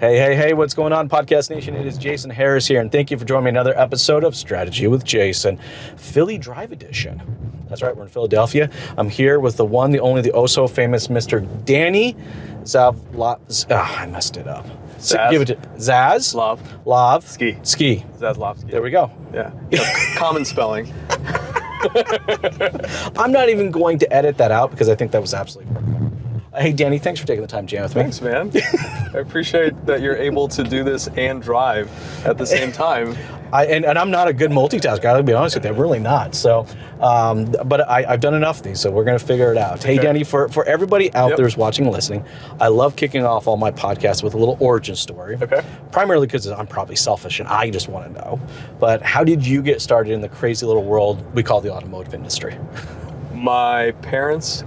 Hey, what's going on, Podcast Nation? It is Jason Harris here, and thank you for joining me another episode of Strategy with Jason, Philly Drive Edition. That's right, we're in Philadelphia. I'm here with the one, the only, the oh-so-famous Mr. Danny Zaslavsky. I messed it up. Give it to Zaslavsky. Ski. Zaslavsky. There we go. Yeah. Common spelling. I'm not even going to edit that out because I think that was absolutely perfect. Hey, Danny, thanks for taking the time to jam with me. Thanks, man. I appreciate that you're able to do this and drive at the same time. And I'm not a good multitasker, I'll be honest with you. I'm really not. So, but I've done enough of these, so we're going to figure it out. Okay. Hey, Danny, for everybody out there who's watching and listening, I love kicking off all my podcasts with a little origin story. Okay. Primarily because I'm probably selfish and I just want to know. But how did you get started in the crazy little world we call the automotive industry? My parents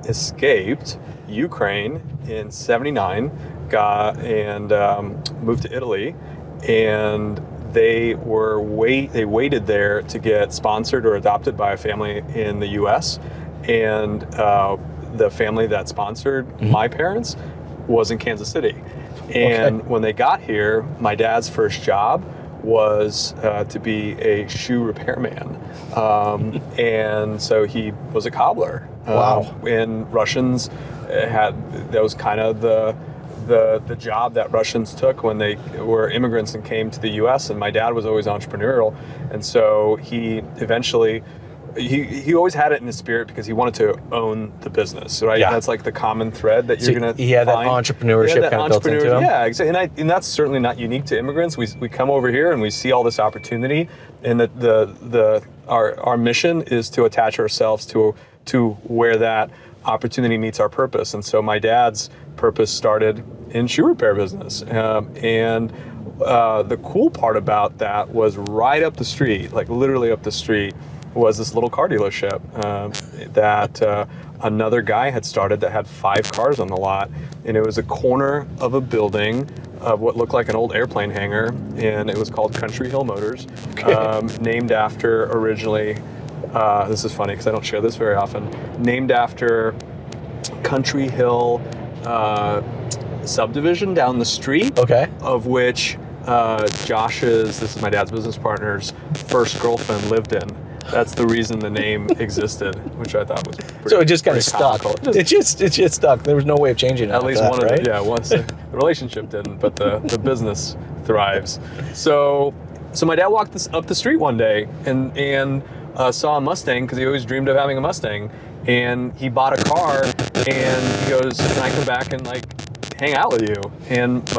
escaped Ukraine in '79, moved to Italy, and they waited there to get sponsored or adopted by a family in the U.S. And the family that sponsored my parents was in Kansas City. And when they got here, my dad's first job was to be a shoe repairman. And so he was a cobbler. Wow. And Russians that was kind of the job that Russians took when they were immigrants and came to the U.S. And my dad was always entrepreneurial. And so he eventually, he always had it in his spirit because he wanted to own the business, right? Yeah. That's like the common thread that you're going to He had that entrepreneurship kind of built into him. Yeah, exactly. And that's certainly not unique to immigrants. We come over here and we see all this opportunity, and our mission is to attach ourselves to where that opportunity meets our purpose. And so my dad's purpose started in shoe repair business. And the cool part about that was right up the street, like literally up the street, was this little car dealership that another guy had started that had 5 cars on the lot. And it was a corner of a building of what looked like an old airplane hangar. And it was called Country Hill Motors, named after originally, this is funny because I don't share this very often, named after Country Hill subdivision down the street, of which this is my dad's business partner's first girlfriend lived in. That's the reason the name existed, which I thought was pretty, so it just kind of stuck. It just stuck. There was no way of changing it. At least one of right? once the relationship didn't, but the business thrives. So my dad walked up the street one day and saw a Mustang because he always dreamed of having a Mustang, and he bought a car and he goes, "Can I come back and like hang out with you?" And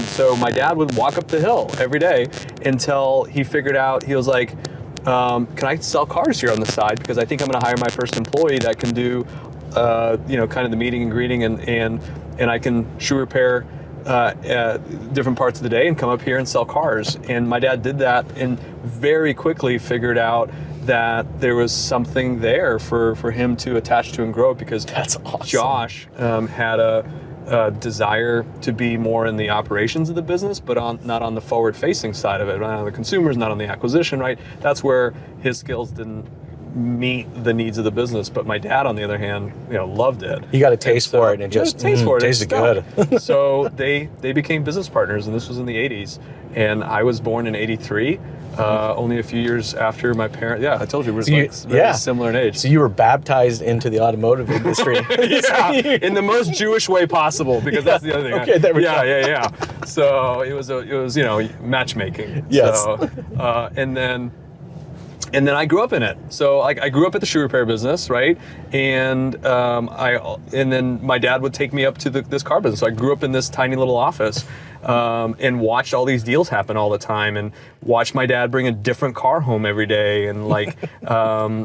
so my dad would walk up the hill every day until he figured out, he was like, can I sell cars here on the side? Because I think I'm going to hire my first employee that can do, kind of the meeting and greeting, and I can shoe repair different parts of the day and come up here and sell cars. And my dad did that and very quickly figured out that there was something there for him to attach to and grow, because that's awesome. Josh had a desire to be more in the operations of the business, but not on the forward-facing side of it, not on the consumers, not on the acquisition, right? That's where his skills didn't meet the needs of the business. But my dad, on the other hand, loved it. He got a taste for it, and it just tasted good. So they became business partners, and this was in the 80s. And I was born in 83. Only a few years after my parents. Yeah, I told you, we're very similar in age. So you were baptized into the automotive industry. In the most Jewish way possible, because that's the other thing. Okay, there we go. Yeah. So it was matchmaking. Yes. So, and then I grew up in it. So I grew up at the shoe repair business, right? And then my dad would take me up to this car business. So I grew up in this tiny little office. And watched all these deals happen all the time, and watched my dad bring a different car home every day, and all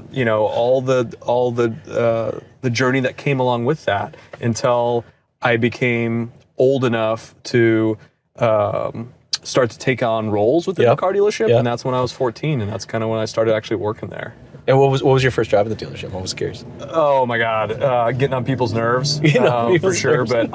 the journey that came along with that, until I became old enough to start to take on roles within the car dealership, and that's when I was 14, and that's kind of when I started actually working there. And what was your first job at the dealership? I was curious. Oh my God, getting on people's nerves, for sure. But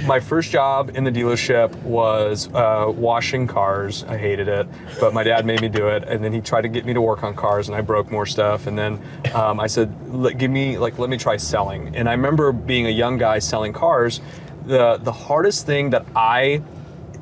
my first job in the dealership was washing cars. I hated it, but my dad made me do it. And then he tried to get me to work on cars, and I broke more stuff. And then I said, let me try selling. And I remember being a young guy selling cars. the hardest thing that I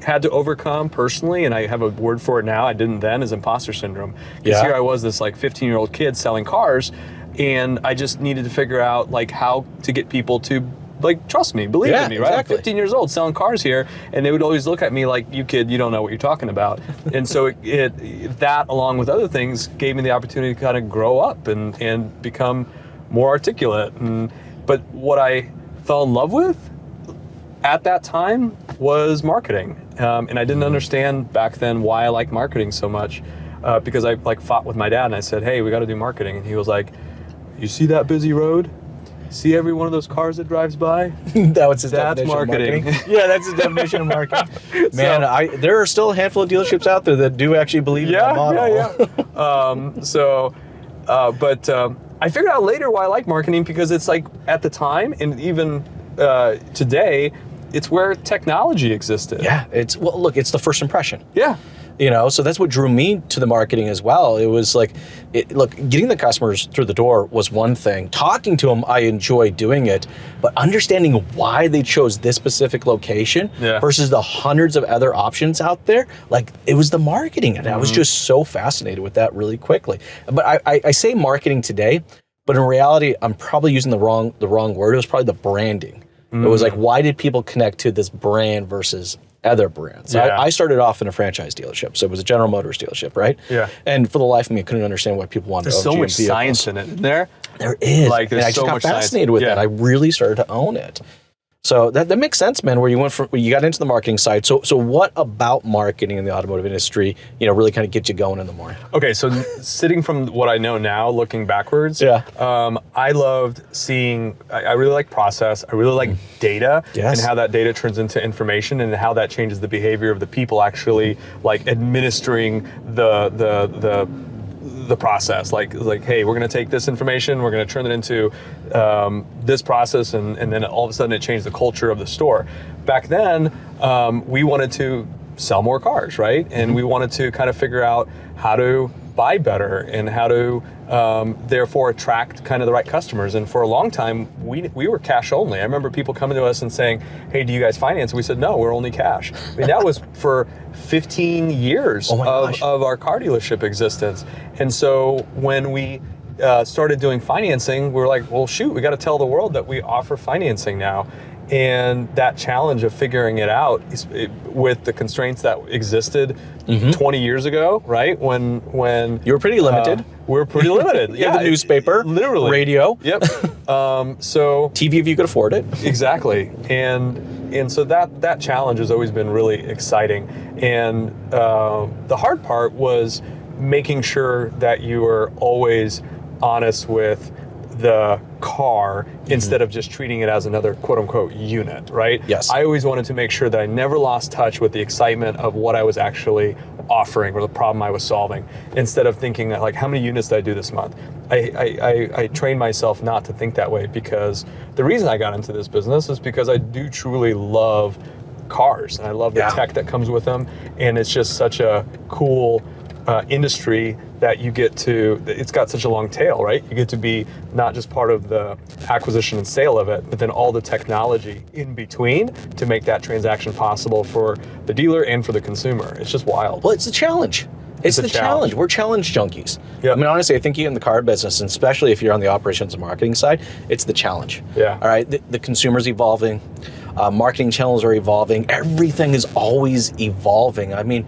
had to overcome personally, and I have a word for it now, I didn't then, is imposter syndrome. Because here I was, this like 15-year-old kid selling cars, and I just needed to figure out like how to get people to like trust me, believe in me, right? Exactly. I'm 15 years old selling cars here, and they would always look at me like, you kid, you don't know what you're talking about. And so that, along with other things, gave me the opportunity to kind of grow up and become more articulate. But what I fell in love with at that time was marketing. And I didn't understand back then why I liked marketing so much, because I like fought with my dad and I said, hey, we got to do marketing. And he was like, you see that busy road? See every one of those cars that drives by? That's his That's definition marketing. of marketing. Yeah, that's his definition of marketing. Man, there are still a handful of dealerships out there that do actually believe in that model. But I figured out later why I like marketing, because it's like at the time, and even today, it's where technology existed. Yeah, it's the first impression. Yeah. So that's what drew me to the marketing as well. It was like, getting the customers through the door was one thing. Talking to them, I enjoy doing it, but understanding why they chose this specific location versus the hundreds of other options out there, like it was the marketing. And I was just so fascinated with that really quickly. But I say marketing today, but in reality, I'm probably using the wrong word. It was probably the branding. It was like, why did people connect to this brand versus other brands? Yeah. I started off in a franchise dealership, so it was a General Motors dealership, right? Yeah. And for the life of me, I couldn't understand why people wanted There's to own so much GM vehicles. science in it, isn't there? There is. Like, there's and I just so got much science. fascinated with Yeah. it. I really started to own it. So that makes sense, man, where you got into the marketing side. So what about marketing in the automotive industry, really kind of get you going in the morning? Okay, so sitting from what I know now, looking backwards, I loved seeing, I really like process, I really like data, and how that data turns into information, and how that changes the behavior of the people actually like administering the process. Like, hey, we're going to take this information, we're going to turn it into this process, and then all of a sudden it changed the culture of the store. Back then, we wanted to sell more cars, right? And we wanted to kind of figure out how to buy better and how to therefore attract kind of the right customers. And for a long time, we were cash only. I remember people coming to us and saying, hey, do you guys finance? And we said, no, we're only cash. I mean, that was for 15 years of our car dealership existence. And so when we started doing financing, we were like, well, shoot, we got to tell the world that we offer financing now. And that challenge of figuring it out with the constraints that existed 20 years ago, right? When you were pretty limited. We were pretty limited. The newspaper, literally, radio. Yep. So TV if you could afford it. Exactly. And so that challenge has always been really exciting. And the hard part was making sure that you were always honest with the car instead of just treating it as another quote unquote unit, right? Yes. I always wanted to make sure that I never lost touch with the excitement of what I was actually offering or the problem I was solving, instead of thinking that, like, how many units did I do this month? I trained myself not to think that way, because the reason I got into this business is because I do truly love cars and I love the tech that comes with them, and it's just such a cool industry that you get to, it's got such a long tail, right? You get to be not just part of the acquisition and sale of it, but then all the technology in between to make that transaction possible for the dealer and for the consumer. It's just wild. Well, it's a challenge. It's the challenge. We're challenge junkies. Yep. I mean, honestly, I think you in the car business, and especially if you're on the operations and marketing side, it's the challenge. Yeah. All right. The consumer's evolving. Marketing channels are evolving. Everything is always evolving. I mean,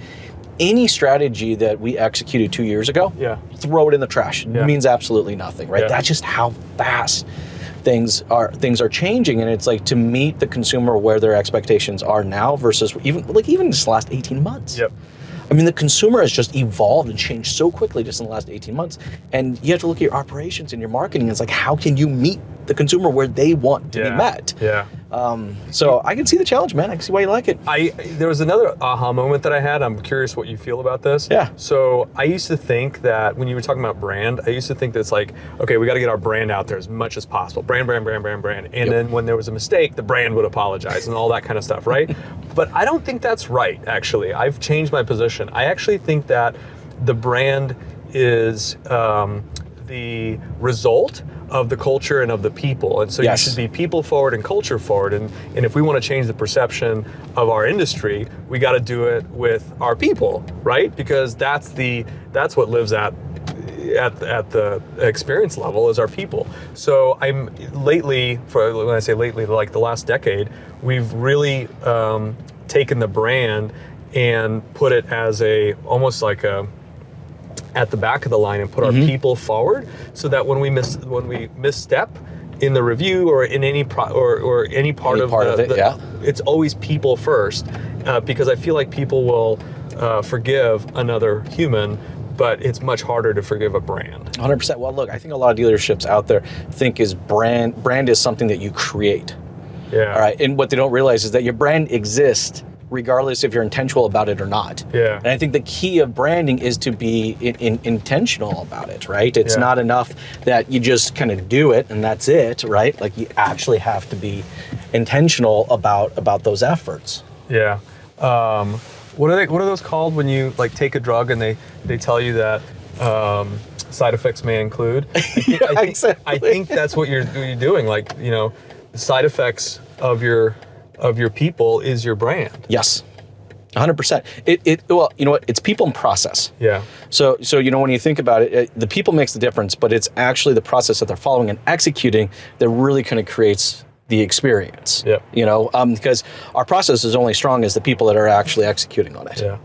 any strategy that we executed 2 years ago, throw it in the trash. It means absolutely nothing, right? That's just how fast things are changing, and it's like to meet the consumer where their expectations are now versus even this last 18 months. Yep. I mean, the consumer has just evolved and changed so quickly just in the last 18 months. And you have to look at your operations and your marketing. It's like, how can you meet the consumer where they want to be met? Yeah. So I can see the challenge, man. I can see why you like it. There was another aha moment that I had. I'm curious what you feel about this. Yeah. So I used to think that when you were talking about brand, I used to think that it's like, okay, we got to get our brand out there as much as possible. Brand. And then when there was a mistake, the brand would apologize and all that kind of stuff, right? But I don't think that's right, actually. I've changed my position. I actually think that the brand is the result of the culture and of the people. And so Yes. you should be people forward and culture forward. And if we want to change the perception of our industry, we got to do it with our people, right? Because that's what lives at the experience level is our people. So I'm lately, when I say lately, like the last decade, we've really taken the brand and put it as almost like at the back of the line and put our people forward, so that when we misstep in the review or in any or any part of it, it's always people first, because I feel like people will forgive another human, but it's much harder to forgive a brand. 100%. Well, look, I think a lot of dealerships out there think brand is something that you create. Yeah. All right. And what they don't realize is that your brand exists regardless if you're intentional about it or not. Yeah. And I think the key of branding is to be intentional about it, right? It's not enough that you just kind of do it and that's it, right? Like you actually have to be intentional about those efforts. Yeah. What are those called when you like take a drug and they tell you that side effects may include? Exactly. I think that's what you're doing. Like, you know, the side effects of your people is your brand. Yes. 100%. Well, you know what? It's people and process. Yeah. So you know, when you think about it, the people makes the difference, but it's actually the process that they're following and executing that really kind of creates the experience. Yep. You know, because our process is only strong as the people that are actually executing on it. Yeah.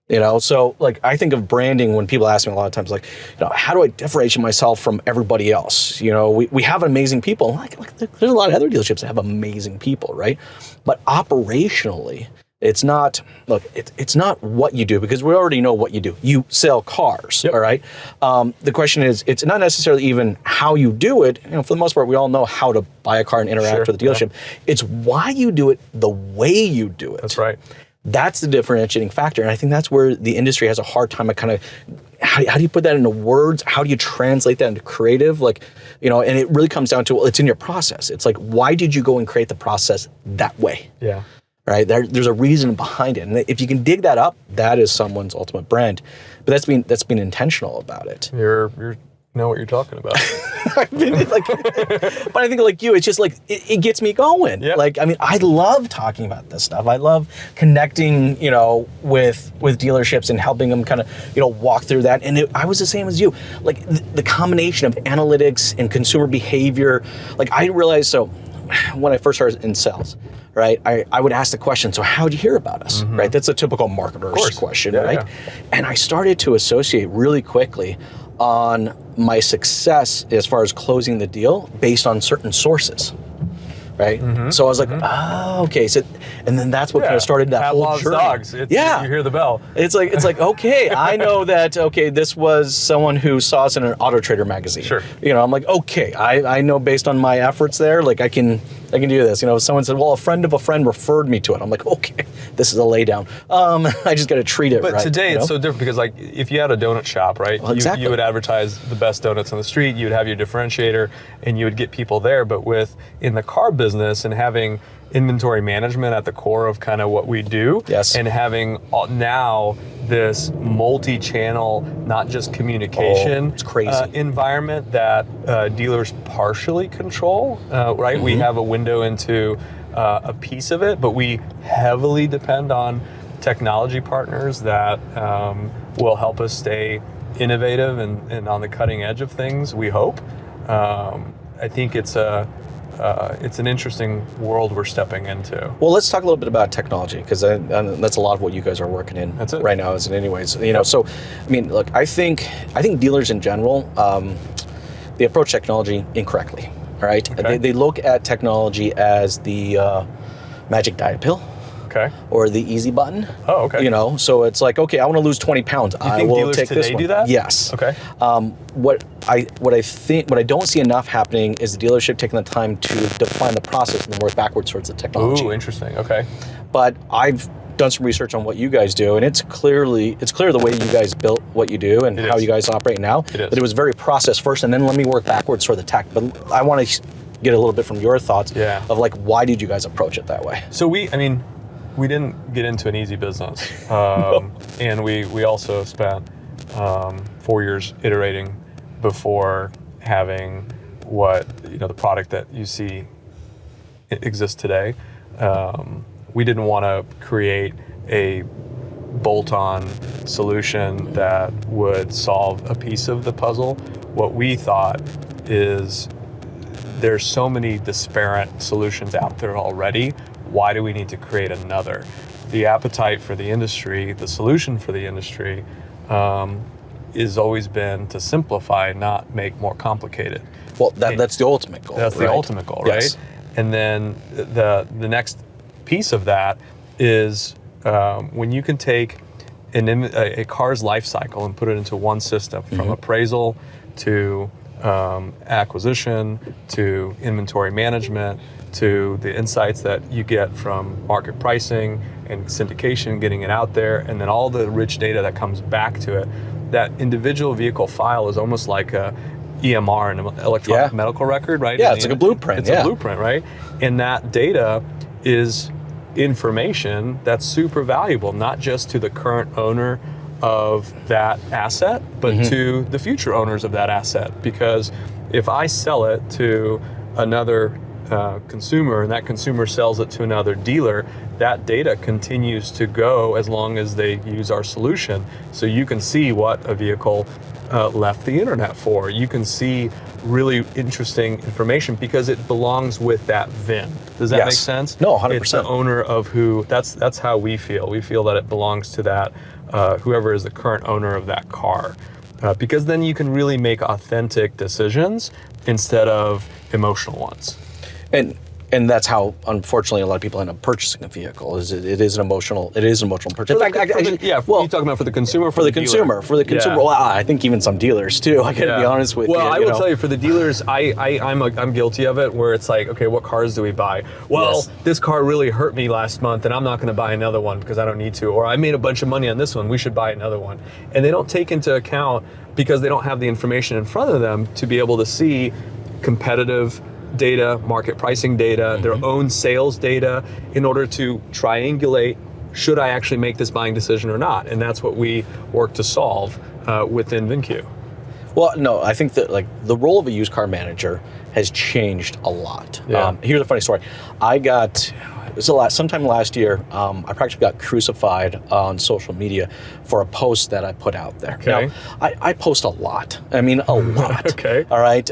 You know, so like I think of branding when people ask me a lot of times, like, you know, how do I differentiate myself from everybody else? You know, we have amazing people. Like there's a lot of other dealerships that have amazing people, right? But operationally, it's not what you do, because we already know what you do. You sell cars, all right? The question is, it's not necessarily even how you do it. You know, for the most part, we all know how to buy a car and interact with the dealership. Yeah. It's why you do it the way you do it. That's right. That's the differentiating factor. And I think that's where the industry has a hard time of kind of, how do you put that into words? How do you translate that into creative? Like, you know, and it really comes down to, well, it's in your process. It's like, why did you go and create the process that way? Yeah. Right? There's a reason behind it. And if you can dig that up, that is someone's ultimate brand. But that's being intentional about it. You know what you're talking about. I mean, like, but I think like you, it's just like, it gets me going. Yep. Like, I mean, I love talking about this stuff. I love connecting, you know, with dealerships and helping them kind of, you know, walk through that. And I was the same as you. Like the combination of analytics and consumer behavior, like I realized, so when I first started in sales, right, I would ask the question, so how'd you hear about us, right? That's a typical marketer's question, right? Yeah. And I started to associate really quickly on my success as far as closing the deal based on certain sources, right? So I was like, oh, okay. So, and then that's what kind of started that whole journey. Dogs. You hear the bell. It's like, okay, I know that, okay, this was someone who saw us in an Auto Trader magazine. Sure. You know, I'm like, okay, I know based on my efforts there, like I can do this. You know, if someone said, well, a friend of a friend referred me to it. I'm like, okay, this is a lay down. I just got to treat it right. But today you know? it's so different because like if you had a donut shop, right, well, exactly. you would advertise the best donuts on the street, you would have your differentiator and you would get people there. But in the car business and having inventory management at the core of kind of what we do, yes, and having now this multi-channel, not just communication, it's crazy. Environment that dealers partially control, right? We have a window into a piece of it, but we heavily depend on technology partners that will help us stay innovative and on the cutting edge of things, we hope. I think it's an interesting world we're stepping into. Well, let's talk a little bit about technology, because that's a lot of what you guys are working in right now, is in anyways. You know, so I mean, look, I think dealers in general, they approach technology incorrectly. All right, okay. They look at technology as the magic diet pill. Okay. Or the easy button. Oh, okay. You know, so it's like, okay, I want to lose 20 pounds. I will take this one. You think dealers today do that? Yes. Okay. What I don't see enough happening is the dealership taking the time to define the process and then work backwards towards the technology. Ooh, interesting. Okay. But I've done some research on what you guys do, and it's clear the way you guys built what you do and how you guys operate now. But it was very process first, and then let me work backwards toward the tech. But I want to get a little bit from your thoughts of like, why did you guys approach it that way? So we didn't get into an easy business, and we also spent 4 years iterating before having what the product that you see exists today. We didn't want to create a bolt-on solution that would solve a piece of the puzzle. What we thought is there's so many disparate solutions out there already. Why do we need to create another? The appetite for the industry, the solution for the industry, has always been to simplify, not make more complicated. Well, that's the ultimate goal. That's the ultimate goal, right? Yes. And then the next piece of that is when you can take a car's life cycle and put it into one system, from appraisal to acquisition to inventory management to the insights that you get from market pricing and syndication, getting it out there, and then all the rich data that comes back to it. That individual vehicle file is almost like a EMR, an electronic medical record, right? Yeah, it's like a blueprint. It's a blueprint, right? And that data is information that's super valuable, not just to the current owner of that asset, but to the future owners of that asset. Because if I sell it to another consumer and that consumer sells it to another dealer, that data continues to go as long as they use our solution. So you can see what a vehicle left the internet for. You can see really interesting information because it belongs with that VIN. Does that make sense? No, 100%. It's the owner of who, that's how we feel. We feel that it belongs to that, whoever is the current owner of that car. Because then you can really make authentic decisions instead of emotional ones. And that's how, unfortunately, a lot of people end up purchasing a vehicle. It is an emotional purchase. In fact, you're talking about for the consumer, for the consumer. Yeah. Well, I think even some dealers too. I got to be honest with you. Well, I will tell you, for the dealers, I'm guilty of it. Where it's like, okay, what cars do we buy? Well, this car really hurt me last month, and I'm not going to buy another one because I don't need to. Or I made a bunch of money on this one. We should buy another one. And they don't take into account, because they don't have the information in front of them to be able to see competitive data, market pricing data, their own sales data, in order to triangulate, should I actually make this buying decision or not? And that's what we work to solve within VinQ. Well, no, I think that the role of a used car manager has changed a lot. Yeah. Here's a funny story. Sometime last year, I practically got crucified on social media for a post that I put out there. Okay. Now, I post a lot. I mean, a lot. Okay. All right.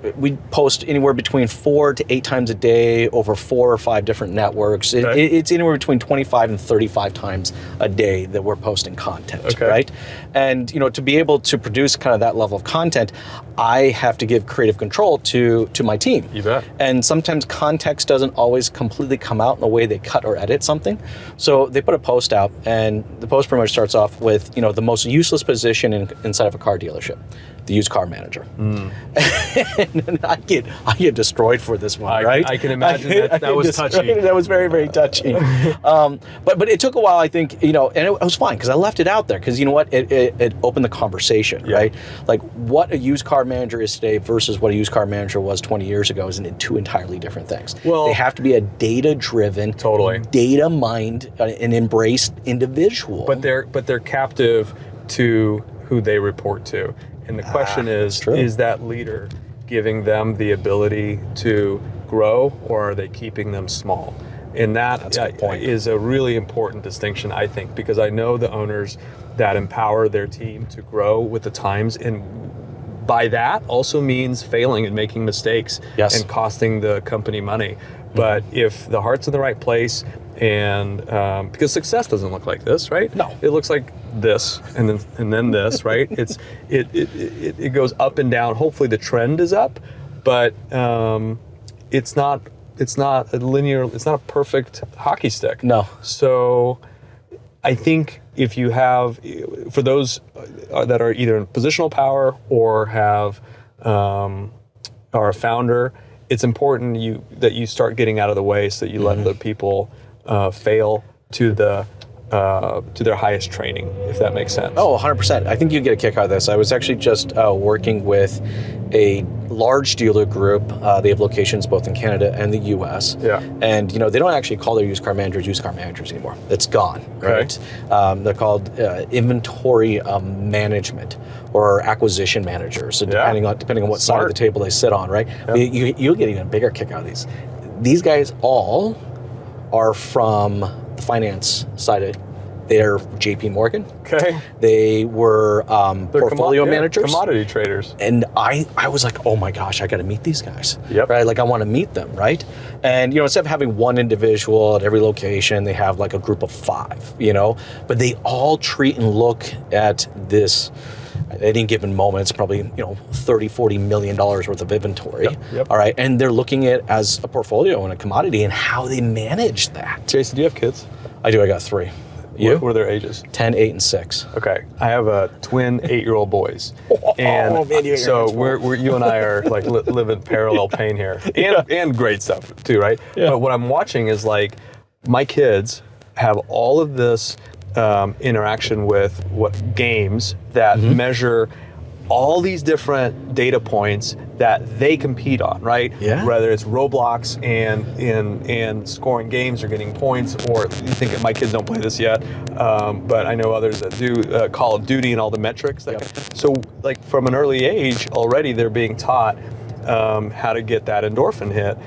We post anywhere between 4 to 8 times a day over 4 or 5 different networks. Okay. It's anywhere between 25 and 35 times a day that we're posting content. Okay. Right. And to be able to produce kind of that level of content, I have to give creative control to my team. You bet. And sometimes context doesn't always completely come out in the way they cut or edit something. So they put a post out, and the post pretty much starts off with, the most useless position inside of a car dealership, the used car manager. And I get destroyed for this one, right? I can imagine that was touchy. That was very, very touchy. But it took a while, I think, and it was fine because I left it out there because you know what? It opened the conversation, right? Like what a used car manager is today versus what a used car manager was 20 years ago is two entirely different things. Well, they have to be a data-driven, data mined and embraced individual. But they're captive to who they report to. And the question is that leader giving them the ability to grow, or are they keeping them small? And that's a good point. Is a really important distinction, I think, because I know the owners that empower their team to grow with the times, and by that also means failing and making mistakes and costing the company money. But if the heart's in the right place, and because success doesn't look like this, right? No, it looks like this, and then this, right? It goes up and down. Hopefully, the trend is up, but it's not a linear. It's not a perfect hockey stick. No. So, I think if you have, for those that are either in positional power or are a founder, it's important that you start getting out of the way so that you let other people fail to the to their highest training, if that makes sense. Oh, 100%. I think you get a kick out of this. I was actually just working with a large dealer group. They have locations both in Canada and the US. Yeah. And, they don't actually call their used car managers anymore. It's gone, right? They're called inventory management or acquisition managers, so depending on what side of the table they sit on, right? Yeah. You'll get even a bigger kick out of these. These guys all are from the finance side of it. They're JP Morgan. Okay. They were portfolio managers. Commodity traders. And I was like, oh my gosh, I got to meet these guys. Yep. Right? Like I want to meet them, right? And, instead of having one individual at every location, they have like a group of 5, but they all treat and look at this at any given moment. It's probably, $30-40 million worth of inventory. Yep. All right. And they're looking at it as a portfolio and a commodity and how they manage that. Jason, do you have kids? I do. I got 3. You? What are their ages? 10, 8, and 6. Okay, I have twin 8-year-old boys, and man, so we're you and I are like living parallel pain here, and great stuff too, right? Yeah. But what I'm watching is like my kids have all of this interaction with what games that measure all these different data points that they compete on, right? Yeah. Whether it's Roblox and scoring games or getting points, or you think my kids don't play this yet, but I know others that do, Call of Duty and all the metrics. So like from an early age already, they're being taught how to get that endorphin hit.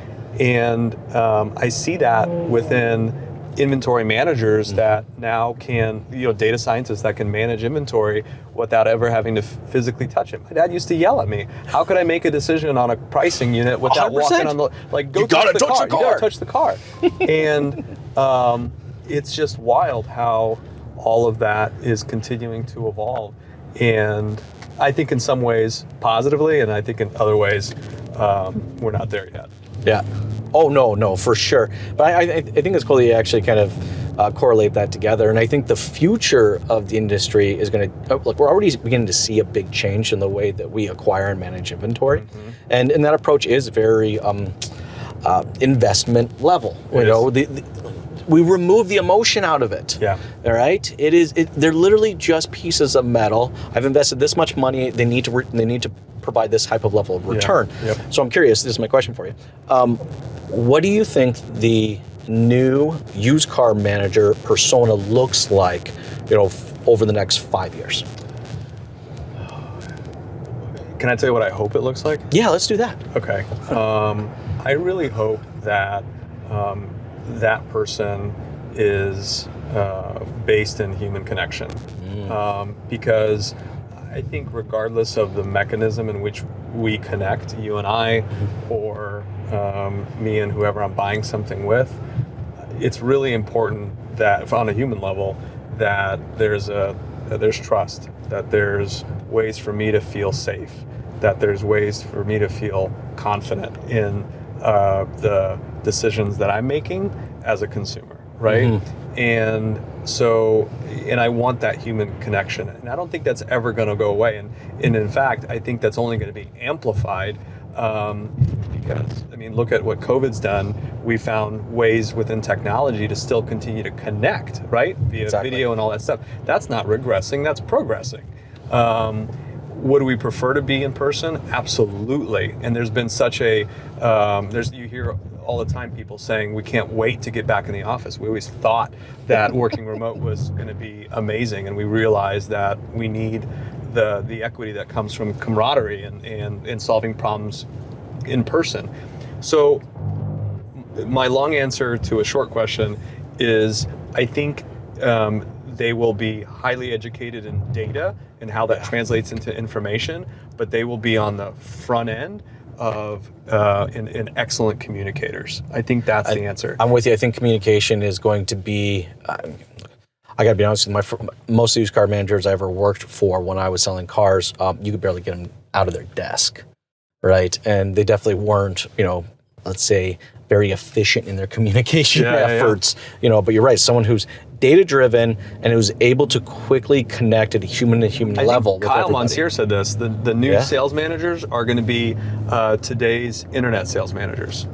And I see that within inventory managers that now can, data scientists that can manage inventory without ever having to physically touch it. My dad used to yell at me, how could I make a decision on a pricing unit without 100%. walking on You gotta touch the car. You gotta touch the car. And it's just wild how all of that is continuing to evolve. And I think in some ways positively, and I think in other ways we're not there yet. Yeah. Oh, no, for sure. But I think it's cool that you actually kind of correlate that together. And I think the future of the industry is going to, look, we're already beginning to see a big change in the way that we acquire and manage inventory. And that approach is very investment level. We remove the emotion out of it. Yeah. All right. They're literally just pieces of metal. I've invested this much money. They need to provide this type of level of return. Yep. So I'm curious. This is my question for you. What do you think the new used car manager persona looks like, over the next 5 years? Can I tell you what I hope it looks like? Yeah, let's do that. Okay. I really hope that that person is based in human connection, because I think regardless of the mechanism in which we connect, you and I, or me and whoever I'm buying something with, it's really important that on a human level that there's trust, that there's ways for me to feel safe, that there's ways for me to feel confident in the decisions that I'm making as a consumer, right? And so, and I want that human connection, and I don't think that's ever going to go away. And in fact, I think that's only going to be amplified because, look at what COVID's done. We found ways within technology to still continue to connect, right? Via video and all that stuff. That's not regressing, that's progressing. Would we prefer to be in person? Absolutely. And there's been such a, you hear all the time people saying we can't wait to get back in the office. We always thought that working remote was going to be amazing, and we realized that we need the equity that comes from camaraderie and solving problems in person. So my long answer to a short question is I think they will be highly educated in data and how that translates into information, but they will be on the front end of in excellent communicators. I think that's the answer. I'm with you. I think communication is going to be, I got to be honest with you, most used car managers I ever worked for when I was selling cars, you could barely get them out of their desk, right? And they definitely weren't, let's say, very efficient in their communication efforts, but you're right. Someone who's data-driven and who's able to quickly connect at a human-to-human level. Kyle Monsier said this, the new sales managers are going to be today's internet sales managers.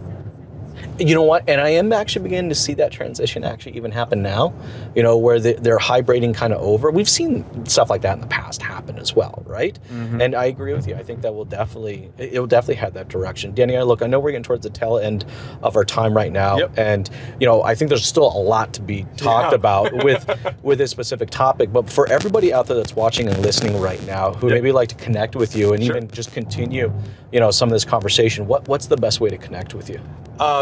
You know what? And I am actually beginning to see that transition actually even happen now, you know, where they're high braiding kind of over. We've seen stuff like that in the past happen as well, right? Mm-hmm. And I agree with you. I think that will definitely head that direction. Danny, I know we're getting towards the tail end of our time right now. Yep. And, you know, I think there's still a lot to be talked about with this specific topic. But for everybody out there that's watching and listening right now who maybe like to connect with you and even just continue, you know, some of this conversation, what's the best way to connect with you?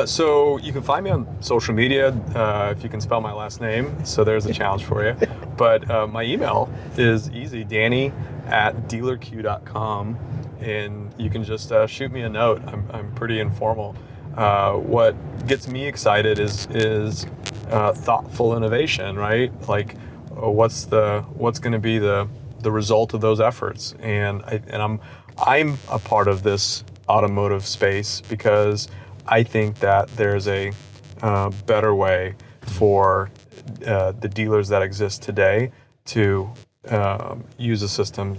So you can find me on social media if you can spell my last name. So there's a challenge for you. But my email is easy, danny@dealerq.com. And you can just shoot me a note. I'm pretty informal. What gets me excited is thoughtful innovation, right? Like what's going to be the result of those efforts? And I'm a part of this automotive space because I think that there's a better way for the dealers that exist today to use a system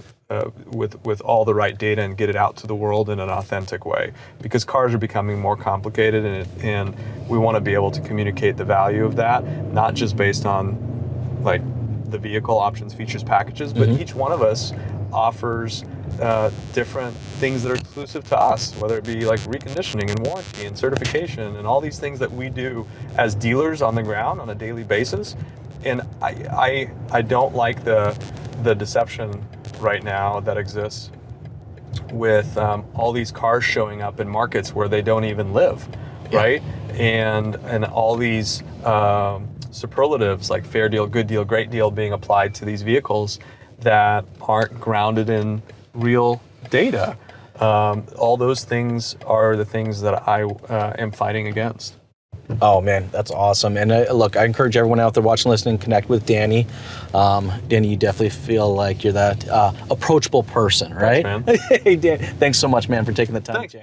with all the right data and get it out to the world in an authentic way. Because cars are becoming more complicated, and we want to be able to communicate the value of that, not just based on like the vehicle options, features, packages, but each one of us offers different things that are exclusive to us, whether it be like reconditioning and warranty and certification and all these things that we do as dealers on the ground on a daily basis. And I don't like the deception right now that exists with all these cars showing up in markets where they don't even live, right? And all these superlatives like fair deal, good deal, great deal being applied to these vehicles that aren't grounded in real data. All those things are the things that I am fighting against. Oh man, that's awesome. And look, I encourage everyone out there watching, listening, connect with Danny. Danny, you definitely feel like you're that approachable person, right? Thanks, man. Hey, Dan, thanks so much, man, for taking the time. Thanks.